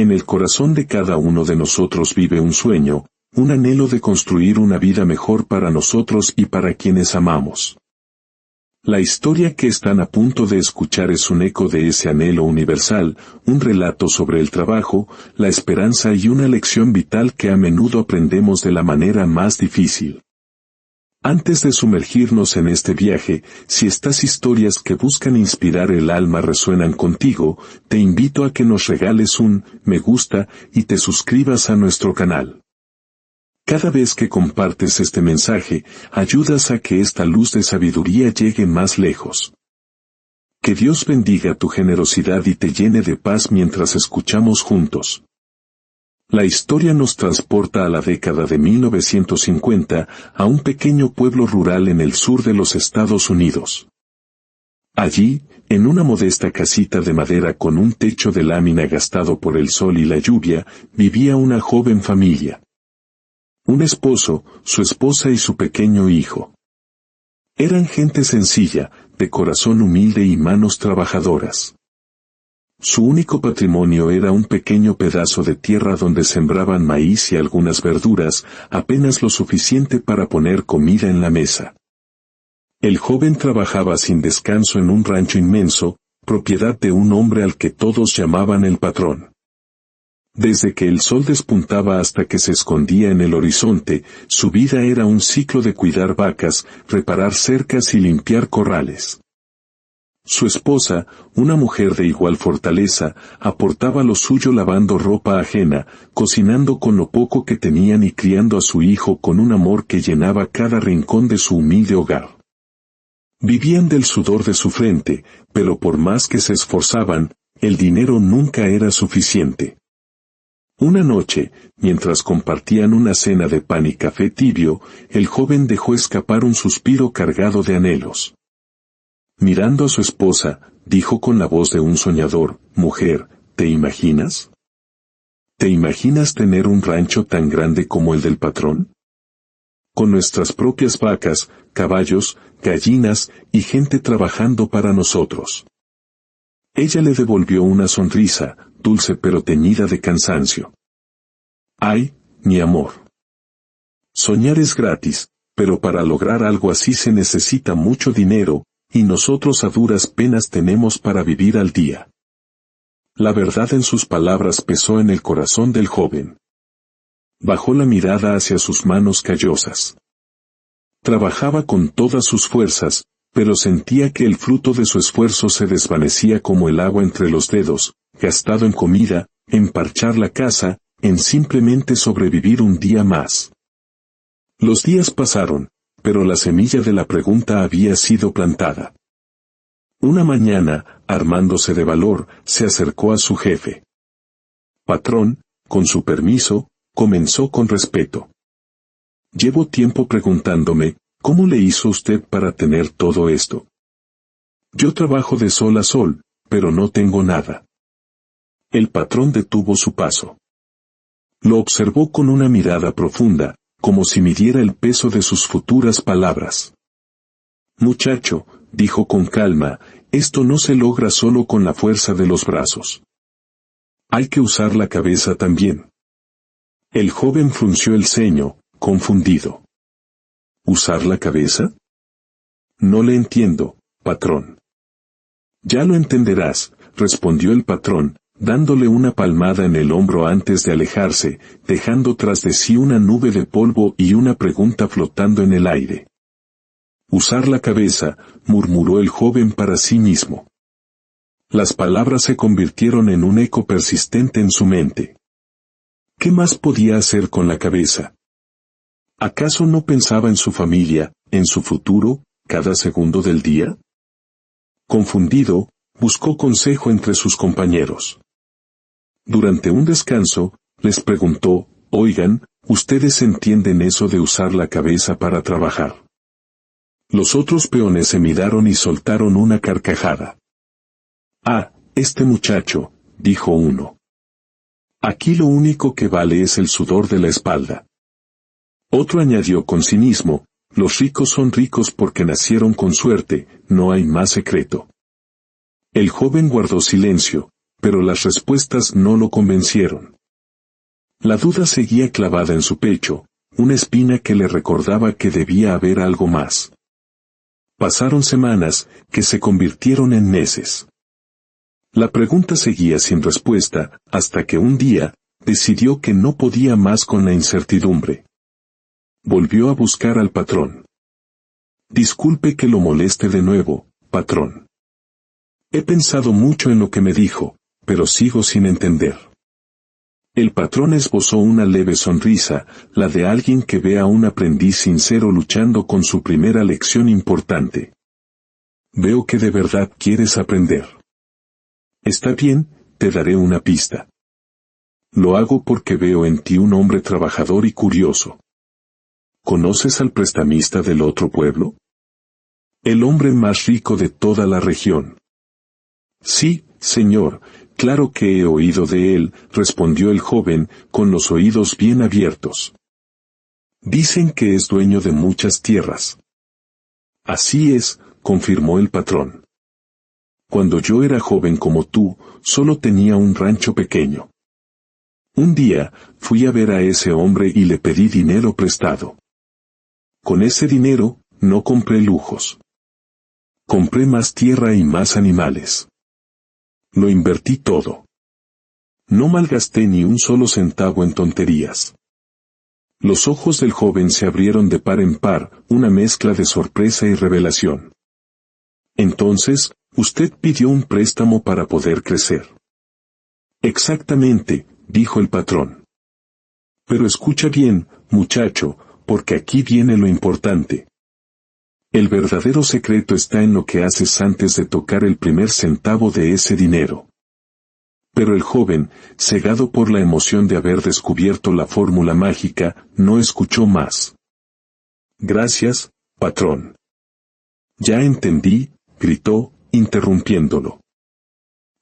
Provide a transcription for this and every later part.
En el corazón de cada uno de nosotros vive un sueño, un anhelo de construir una vida mejor para nosotros y para quienes amamos. La historia que están a punto de escuchar es un eco de ese anhelo universal, un relato sobre el trabajo, la esperanza y una lección vital que a menudo aprendemos de la manera más difícil. Antes de sumergirnos en este viaje, si estas historias que buscan inspirar el alma resuenan contigo, te invito a que nos regales un me gusta y te suscribas a nuestro canal. Cada vez que compartes este mensaje, ayudas a que esta luz de sabiduría llegue más lejos. Que Dios bendiga tu generosidad y te llene de paz mientras escuchamos juntos. La historia nos transporta a la década de 1950, a un pequeño pueblo rural en el sur de los Estados Unidos. Allí, en una modesta casita de madera con un techo de lámina gastado por el sol y la lluvia, vivía una joven familia. Un esposo, su esposa y su pequeño hijo. Eran gente sencilla, de corazón humilde y manos trabajadoras. Su único patrimonio era un pequeño pedazo de tierra donde sembraban maíz y algunas verduras, apenas lo suficiente para poner comida en la mesa. El joven trabajaba sin descanso en un rancho inmenso, propiedad de un hombre al que todos llamaban el patrón. Desde que el sol despuntaba hasta que se escondía en el horizonte, su vida era un ciclo de cuidar vacas, reparar cercas y limpiar corrales. Su esposa, una mujer de igual fortaleza, aportaba lo suyo lavando ropa ajena, cocinando con lo poco que tenían y criando a su hijo con un amor que llenaba cada rincón de su humilde hogar. Vivían del sudor de su frente, pero por más que se esforzaban, el dinero nunca era suficiente. Una noche, mientras compartían una cena de pan y café tibio, el joven dejó escapar un suspiro cargado de anhelos. Mirando a su esposa, dijo con la voz de un soñador, «Mujer, ¿te imaginas? ¿Te imaginas tener un rancho tan grande como el del patrón? Con nuestras propias vacas, caballos, gallinas y gente trabajando para nosotros». Ella le devolvió una sonrisa, dulce pero teñida de cansancio. «Ay, mi amor. Soñar es gratis, pero para lograr algo así se necesita mucho dinero, y nosotros a duras penas tenemos para vivir al día». La verdad en sus palabras pesó en el corazón del joven. Bajó la mirada hacia sus manos callosas. Trabajaba con todas sus fuerzas, pero sentía que el fruto de su esfuerzo se desvanecía como el agua entre los dedos, gastado en comida, en parchar la casa, en simplemente sobrevivir un día más. Los días pasaron, pero la semilla de la pregunta había sido plantada. Una mañana, armándose de valor, se acercó a su jefe. «Patrón, con su permiso», comenzó con respeto. «Llevo tiempo preguntándome, ¿cómo le hizo usted para tener todo esto? Yo trabajo de sol a sol, pero no tengo nada». El patrón detuvo su paso. Lo observó con una mirada profunda, como si midiera el peso de sus futuras palabras. «Muchacho», dijo con calma, «esto no se logra solo con la fuerza de los brazos. Hay que usar la cabeza también». El joven frunció el ceño, confundido. «¿Usar la cabeza? No le entiendo, patrón». «Ya lo entenderás», respondió el patrón, dándole una palmada en el hombro antes de alejarse, dejando tras de sí una nube de polvo y una pregunta flotando en el aire. «Usar la cabeza», murmuró el joven para sí mismo. Las palabras se convirtieron en un eco persistente en su mente. ¿Qué más podía hacer con la cabeza? ¿Acaso no pensaba en su familia, en su futuro, cada segundo del día? Confundido, buscó consejo entre sus compañeros. Durante un descanso, les preguntó, «Oigan, ¿ustedes entienden eso de usar la cabeza para trabajar?». Los otros peones se miraron y soltaron una carcajada. «Ah, este muchacho», dijo uno. «Aquí lo único que vale es el sudor de la espalda». Otro añadió con cinismo, «Los ricos son ricos porque nacieron con suerte, no hay más secreto». El joven guardó silencio, pero las respuestas no lo convencieron. La duda seguía clavada en su pecho, una espina que le recordaba que debía haber algo más. Pasaron semanas, que se convirtieron en meses. La pregunta seguía sin respuesta, hasta que un día, decidió que no podía más con la incertidumbre. Volvió a buscar al patrón. Disculpe que lo moleste de nuevo, patrón. He pensado mucho en lo que me dijo, pero sigo sin entender. El patrón esbozó una leve sonrisa, la de alguien que ve a un aprendiz sincero luchando con su primera lección importante. Veo que de verdad quieres aprender. Está bien, te daré una pista. Lo hago porque veo en ti un hombre trabajador y curioso. ¿Conoces al prestamista del otro pueblo? El hombre más rico de toda la región. Sí, señor, claro que he oído de él, respondió el joven, con los oídos bien abiertos. Dicen que es dueño de muchas tierras. Así es, confirmó el patrón. Cuando yo era joven como tú, solo tenía un rancho pequeño. Un día, fui a ver a ese hombre y le pedí dinero prestado. Con ese dinero, no compré lujos. Compré más tierra y más animales. Lo invertí todo. No malgasté ni un solo centavo en tonterías. Los ojos del joven se abrieron de par en par, una mezcla de sorpresa y revelación. Entonces, usted pidió un préstamo para poder crecer. Exactamente, dijo el patrón. Pero escucha bien, muchacho, porque aquí viene lo importante. El verdadero secreto está en lo que haces antes de tocar el primer centavo de ese dinero. Pero el joven, cegado por la emoción de haber descubierto la fórmula mágica, no escuchó más. Gracias, patrón. Ya entendí, gritó, interrumpiéndolo.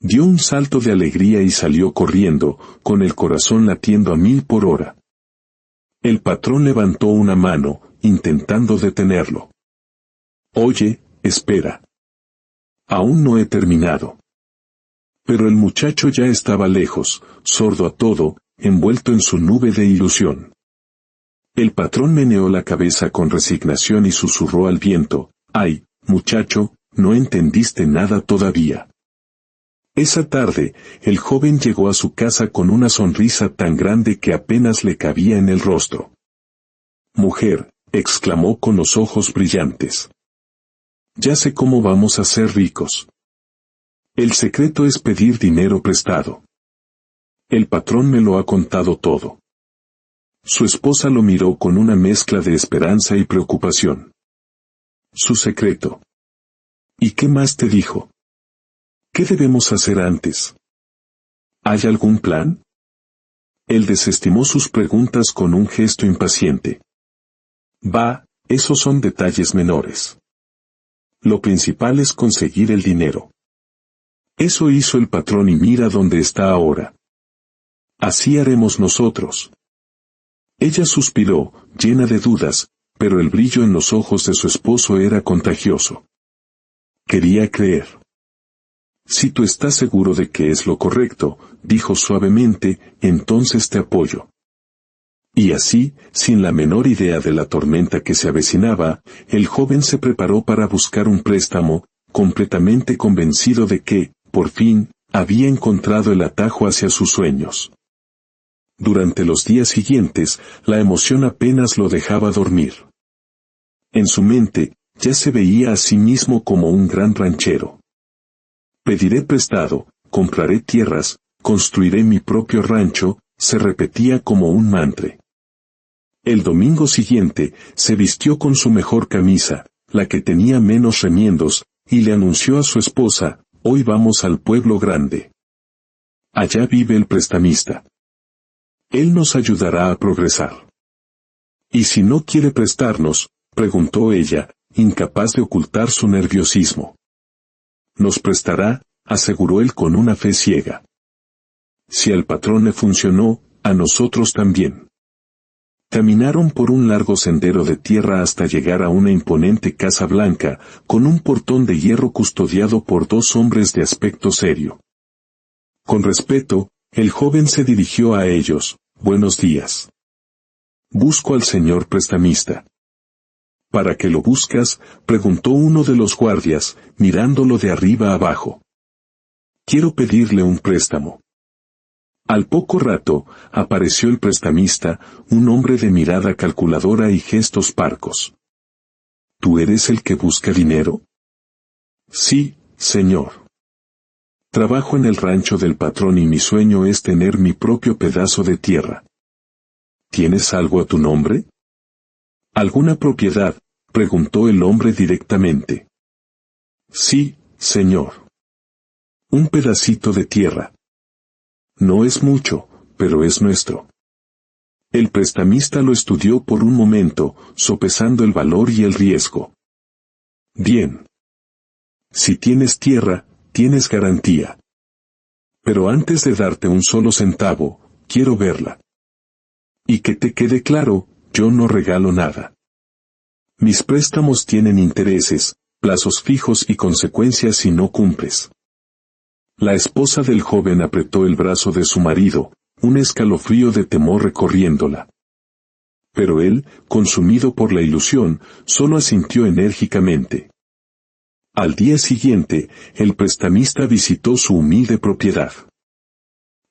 Dio un salto de alegría y salió corriendo, con el corazón latiendo a 1000 por hora. El patrón levantó una mano, intentando detenerlo. Oye, espera. Aún no he terminado. Pero el muchacho ya estaba lejos, sordo a todo, envuelto en su nube de ilusión. El patrón meneó la cabeza con resignación y susurró al viento, «Ay, muchacho, no entendiste nada todavía». Esa tarde, el joven llegó a su casa con una sonrisa tan grande que apenas le cabía en el rostro. «Mujer», exclamó con los ojos brillantes. «Ya sé cómo vamos a ser ricos. El secreto es pedir dinero prestado. El patrón me lo ha contado todo». Su esposa lo miró con una mezcla de esperanza y preocupación. «¿Su secreto? ¿Y qué más te dijo? ¿Qué debemos hacer antes? ¿Hay algún plan?» Él desestimó sus preguntas con un gesto impaciente. «Va, esos son detalles menores. Lo principal es conseguir el dinero. Eso hizo el patrón y mira dónde está ahora. Así haremos nosotros». Ella suspiró, llena de dudas, pero el brillo en los ojos de su esposo era contagioso. Quería creer. «Si tú estás seguro de que es lo correcto», dijo suavemente, «entonces te apoyo». Y así, sin la menor idea de la tormenta que se avecinaba, el joven se preparó para buscar un préstamo, completamente convencido de que, por fin, había encontrado el atajo hacia sus sueños. Durante los días siguientes, la emoción apenas lo dejaba dormir. En su mente, ya se veía a sí mismo como un gran ranchero. «Pediré prestado, compraré tierras, construiré mi propio rancho», se repetía como un mantra. El domingo siguiente, se vistió con su mejor camisa, la que tenía menos remiendos, y le anunció a su esposa, «Hoy vamos al pueblo grande. Allá vive el prestamista. Él nos ayudará a progresar». «¿Y si no quiere prestarnos?», preguntó ella, incapaz de ocultar su nerviosismo. «Nos prestará», aseguró él con una fe ciega. «Si al patrón le funcionó, a nosotros también». Caminaron por un largo sendero de tierra hasta llegar a una imponente casa blanca, con un portón de hierro custodiado por dos hombres de aspecto serio. Con respeto, el joven se dirigió a ellos. Buenos días. Busco al señor prestamista. ¿Para qué lo buscas?, preguntó uno de los guardias, mirándolo de arriba abajo. Quiero pedirle un préstamo. Al poco rato, apareció el prestamista, un hombre de mirada calculadora y gestos parcos. ¿Tú eres el que busca dinero? Sí, señor. Trabajo en el rancho del patrón y mi sueño es tener mi propio pedazo de tierra. ¿Tienes algo a tu nombre? ¿Alguna propiedad?, preguntó el hombre directamente. Sí, señor. Un pedacito de tierra. No es mucho, pero es nuestro. El prestamista lo estudió por un momento, sopesando el valor y el riesgo. Bien. Si tienes tierra, tienes garantía. Pero antes de darte un solo centavo, quiero verla. Y que te quede claro, yo no regalo nada. Mis préstamos tienen intereses, plazos fijos y consecuencias si no cumples. La esposa del joven apretó el brazo de su marido, un escalofrío de temor recorriéndola. Pero él, consumido por la ilusión, solo asintió enérgicamente. Al día siguiente, el prestamista visitó su humilde propiedad.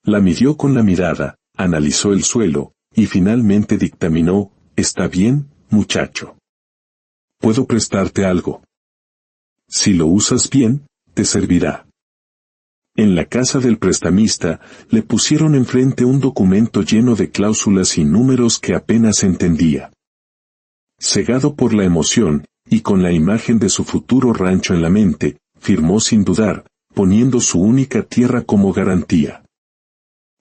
La midió con la mirada, analizó el suelo, y finalmente dictaminó: «Está bien, muchacho. Puedo prestarte algo. Si lo usas bien, te servirá». En la casa del prestamista, le pusieron enfrente un documento lleno de cláusulas y números que apenas entendía. Cegado por la emoción, y con la imagen de su futuro rancho en la mente, firmó sin dudar, poniendo su única tierra como garantía.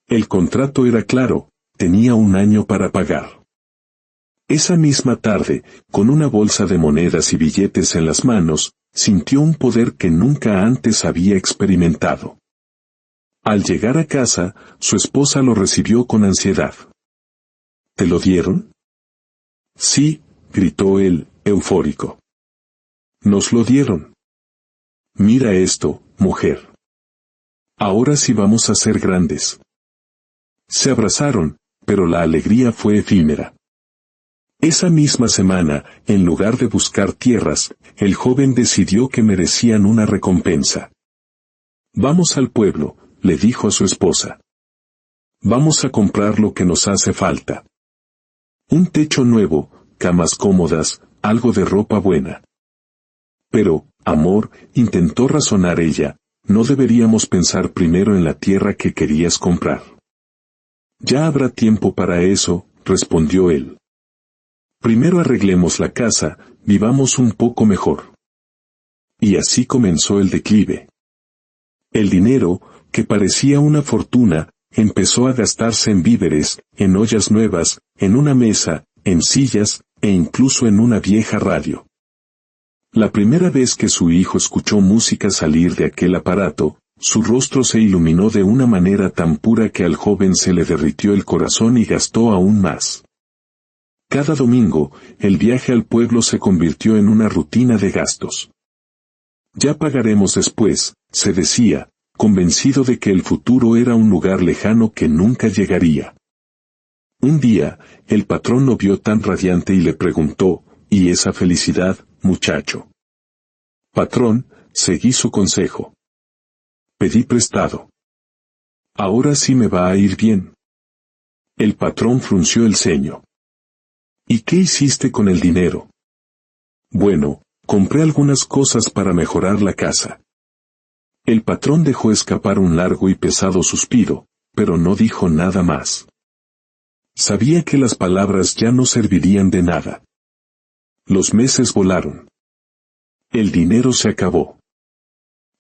El contrato era claro, tenía un año para pagar. Esa misma tarde, con una bolsa de monedas y billetes en las manos, sintió un poder que nunca antes había experimentado. Al llegar a casa, su esposa lo recibió con ansiedad. ¿Te lo dieron? Sí, gritó él, eufórico. Nos lo dieron. Mira esto, mujer. Ahora sí vamos a ser grandes. Se abrazaron, pero la alegría fue efímera. Esa misma semana, en lugar de buscar tierras, el joven decidió que merecían una recompensa. Vamos al pueblo, le dijo a su esposa. Vamos a comprar lo que nos hace falta. Un techo nuevo, camas cómodas, algo de ropa buena. Pero, amor, intentó razonar ella, no deberíamos pensar primero en la tierra que querías comprar. Ya habrá tiempo para eso, respondió él. Primero arreglemos la casa, vivamos un poco mejor. Y así comenzó el declive. El dinero, que parecía una fortuna, empezó a gastarse en víveres, en ollas nuevas, en una mesa, en sillas, e incluso en una vieja radio. La primera vez que su hijo escuchó música salir de aquel aparato, su rostro se iluminó de una manera tan pura que al joven se le derritió el corazón y gastó aún más. Cada domingo, el viaje al pueblo se convirtió en una rutina de gastos. Ya pagaremos después, se decía, convencido de que el futuro era un lugar lejano que nunca llegaría. Un día, el patrón lo vio tan radiante y le preguntó: ¿y esa felicidad, muchacho? Patrón, seguí su consejo. Pedí prestado. Ahora sí me va a ir bien. El patrón frunció el ceño. ¿Y qué hiciste con el dinero? Bueno, compré algunas cosas para mejorar la casa. El patrón dejó escapar un largo y pesado suspiro, pero no dijo nada más. Sabía que las palabras ya no servirían de nada. Los meses volaron. El dinero se acabó.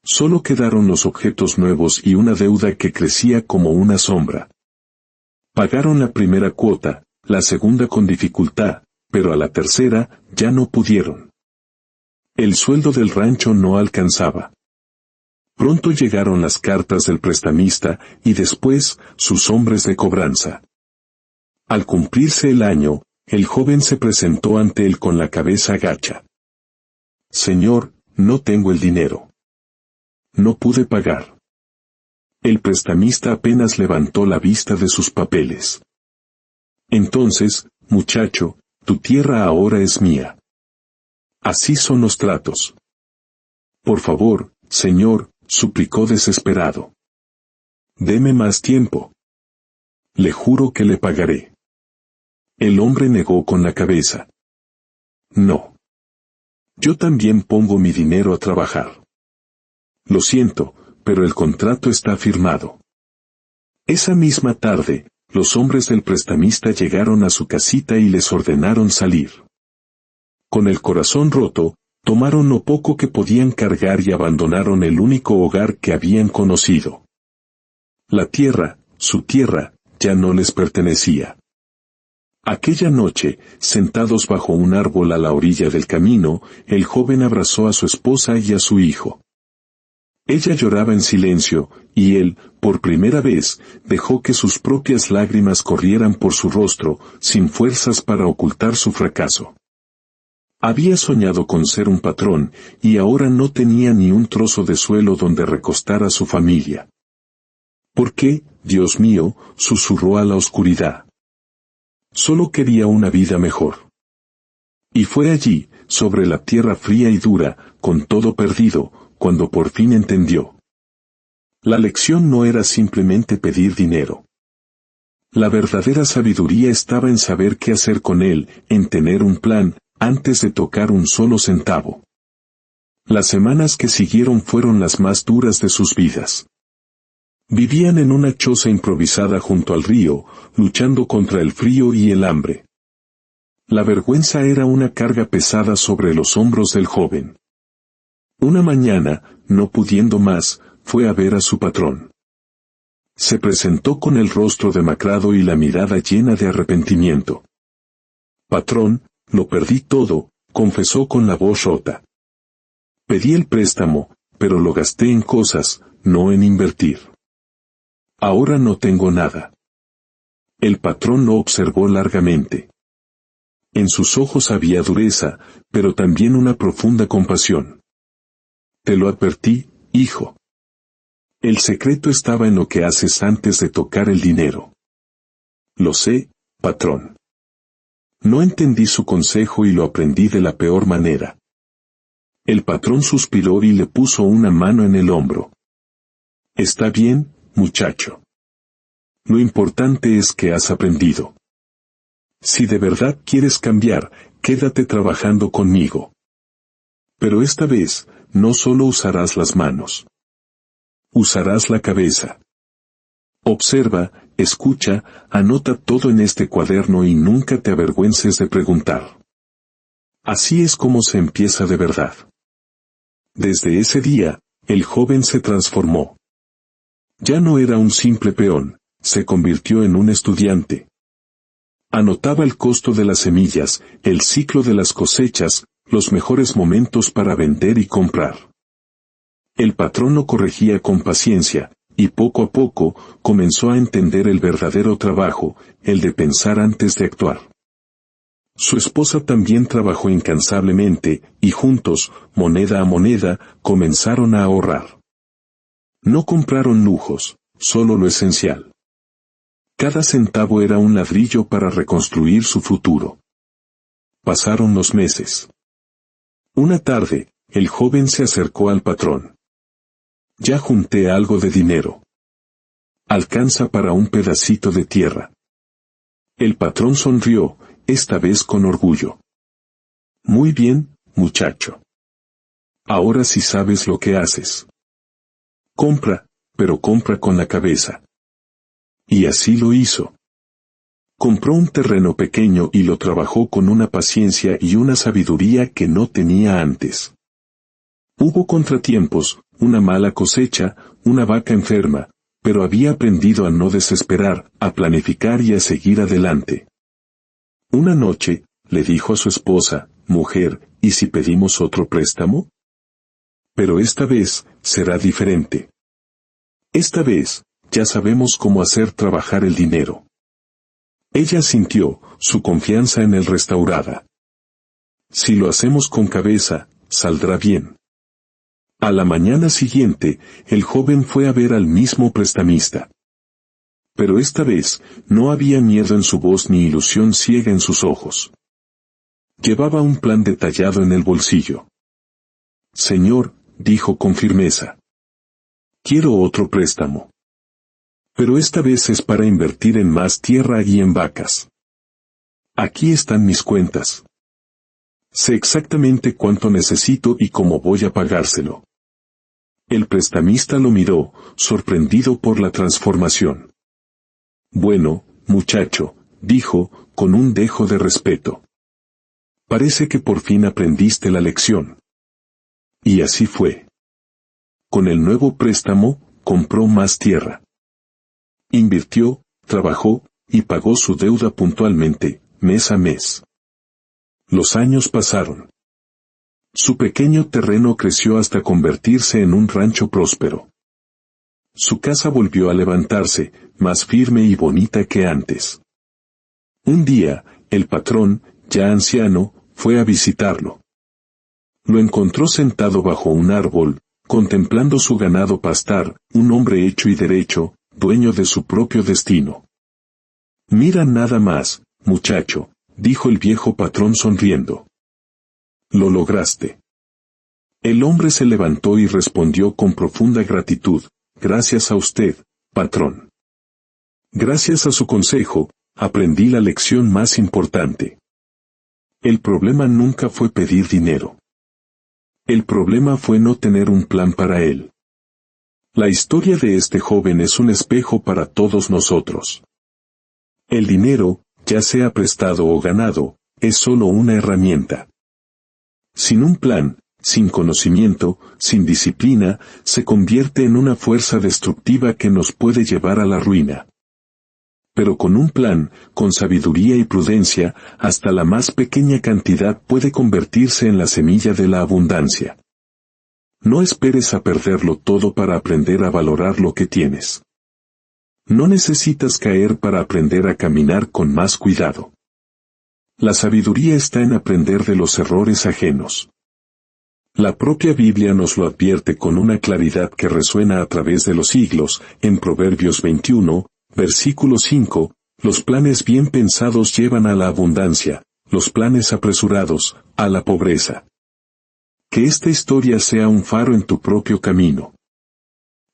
Solo quedaron los objetos nuevos y una deuda que crecía como una sombra. Pagaron la primera cuota, la segunda con dificultad, pero a la tercera ya no pudieron. El sueldo del rancho no alcanzaba. Pronto llegaron las cartas del prestamista y después sus hombres de cobranza. Al cumplirse el año, el joven se presentó ante él con la cabeza gacha. Señor, no tengo el dinero. No pude pagar. El prestamista apenas levantó la vista de sus papeles. Entonces, muchacho, tu tierra ahora es mía. Así son los tratos. Por favor, señor, suplicó desesperado. Deme más tiempo. Le juro que le pagaré. El hombre negó con la cabeza. No. Yo también pongo mi dinero a trabajar. Lo siento, pero el contrato está firmado. Esa misma tarde, los hombres del prestamista llegaron a su casita y les ordenaron salir. Con el corazón roto, tomaron lo poco que podían cargar y abandonaron el único hogar que habían conocido. La tierra, su tierra, ya no les pertenecía. Aquella noche, sentados bajo un árbol a la orilla del camino, el joven abrazó a su esposa y a su hijo. Ella lloraba en silencio, y él, por primera vez, dejó que sus propias lágrimas corrieran por su rostro, sin fuerzas para ocultar su fracaso. Había soñado con ser un patrón, y ahora no tenía ni un trozo de suelo donde recostar a su familia. ¿Por qué, Dios mío?, susurró a la oscuridad. Solo quería una vida mejor. Y fue allí, sobre la tierra fría y dura, con todo perdido, cuando por fin entendió. La lección no era simplemente pedir dinero. La verdadera sabiduría estaba en saber qué hacer con él, en tener un plan, antes de tocar un solo centavo. Las semanas que siguieron fueron las más duras de sus vidas. Vivían en una choza improvisada junto al río, luchando contra el frío y el hambre. La vergüenza era una carga pesada sobre los hombros del joven. Una mañana, no pudiendo más, fue a ver a su patrón. Se presentó con el rostro demacrado y la mirada llena de arrepentimiento. Patrón, lo perdí todo, confesó con la voz rota. Pedí el préstamo, pero lo gasté en cosas, no en invertir. Ahora no tengo nada. El patrón lo observó largamente. En sus ojos había dureza, pero también una profunda compasión. Te lo advertí, hijo. El secreto estaba en lo que haces antes de tocar el dinero. Lo sé, patrón. No entendí su consejo y lo aprendí de la peor manera. El patrón suspiró y le puso una mano en el hombro. Está bien, muchacho. Lo importante es que has aprendido. Si de verdad quieres cambiar, quédate trabajando conmigo. Pero esta vez, no solo usarás las manos. Usarás la cabeza. Observa, escucha, anota todo en este cuaderno y nunca te avergüences de preguntar. Así es como se empieza de verdad. Desde ese día, el joven se transformó. Ya no era un simple peón, se convirtió en un estudiante. Anotaba el costo de las semillas, el ciclo de las cosechas, los mejores momentos para vender y comprar. El patrón lo corregía con paciencia, y poco a poco, comenzó a entender el verdadero trabajo, el de pensar antes de actuar. Su esposa también trabajó incansablemente, y juntos, moneda a moneda, comenzaron a ahorrar. No compraron lujos, solo lo esencial. Cada centavo era un ladrillo para reconstruir su futuro. Pasaron los meses. Una tarde, el joven se acercó al patrón. Ya junté algo de dinero. Alcanza para un pedacito de tierra. El patrón sonrió, esta vez con orgullo. Muy bien, muchacho. Ahora sí sabes lo que haces. Compra, pero compra con la cabeza. Y así lo hizo. Compró un terreno pequeño y lo trabajó con una paciencia y una sabiduría que no tenía antes. Hubo contratiempos, una mala cosecha, una vaca enferma, pero había aprendido a no desesperar, a planificar y a seguir adelante. Una noche, le dijo a su esposa, mujer, ¿y si pedimos otro préstamo? Pero esta vez, será diferente. Esta vez, ya sabemos cómo hacer trabajar el dinero. Ella sintió, su confianza en él restaurada. Si lo hacemos con cabeza, saldrá bien. A la mañana siguiente, el joven fue a ver al mismo prestamista. Pero esta vez, no había miedo en su voz ni ilusión ciega en sus ojos. Llevaba un plan detallado en el bolsillo. Señor, dijo con firmeza. Quiero otro préstamo. Pero esta vez es para invertir en más tierra y en vacas. Aquí están mis cuentas. Sé exactamente cuánto necesito y cómo voy a pagárselo. El prestamista lo miró, sorprendido por la transformación. Bueno, muchacho, dijo, con un dejo de respeto. Parece que por fin aprendiste la lección. Y así fue. Con el nuevo préstamo, compró más tierra. Invirtió, trabajó, y pagó su deuda puntualmente, mes a mes. Los años pasaron. Su pequeño terreno creció hasta convertirse en un rancho próspero. Su casa volvió a levantarse, más firme y bonita que antes. Un día, el patrón, ya anciano, fue a visitarlo. Lo encontró sentado bajo un árbol, contemplando su ganado pastar, un hombre hecho y derecho, dueño de su propio destino. Mira nada más, muchacho, dijo el viejo patrón sonriendo. Lo lograste. El hombre se levantó y respondió con profunda gratitud, gracias a usted, patrón. Gracias a su consejo, aprendí la lección más importante. El problema nunca fue pedir dinero. El problema fue no tener un plan para él. La historia de este joven es un espejo para todos nosotros. El dinero, ya sea prestado o ganado, es solo una herramienta. Sin un plan, sin conocimiento, sin disciplina, se convierte en una fuerza destructiva que nos puede llevar a la ruina. Pero con un plan, con sabiduría y prudencia, hasta la más pequeña cantidad puede convertirse en la semilla de la abundancia. No esperes a perderlo todo para aprender a valorar lo que tienes. No necesitas caer para aprender a caminar con más cuidado. La sabiduría está en aprender de los errores ajenos. La propia Biblia nos lo advierte con una claridad que resuena a través de los siglos, en Proverbios 21, versículo 5, los planes bien pensados llevan a la abundancia, los planes apresurados, a la pobreza. Que esta historia sea un faro en tu propio camino.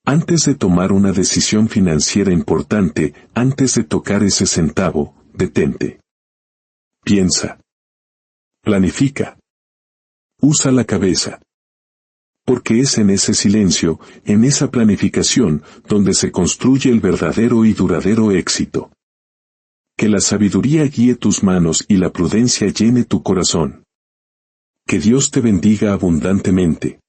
Antes de tomar una decisión financiera importante, antes de tocar ese centavo, detente. Piensa. Planifica. Usa la cabeza. Porque es en ese silencio, en esa planificación, donde se construye el verdadero y duradero éxito. Que la sabiduría guíe tus manos y la prudencia llene tu corazón. Que Dios te bendiga abundantemente.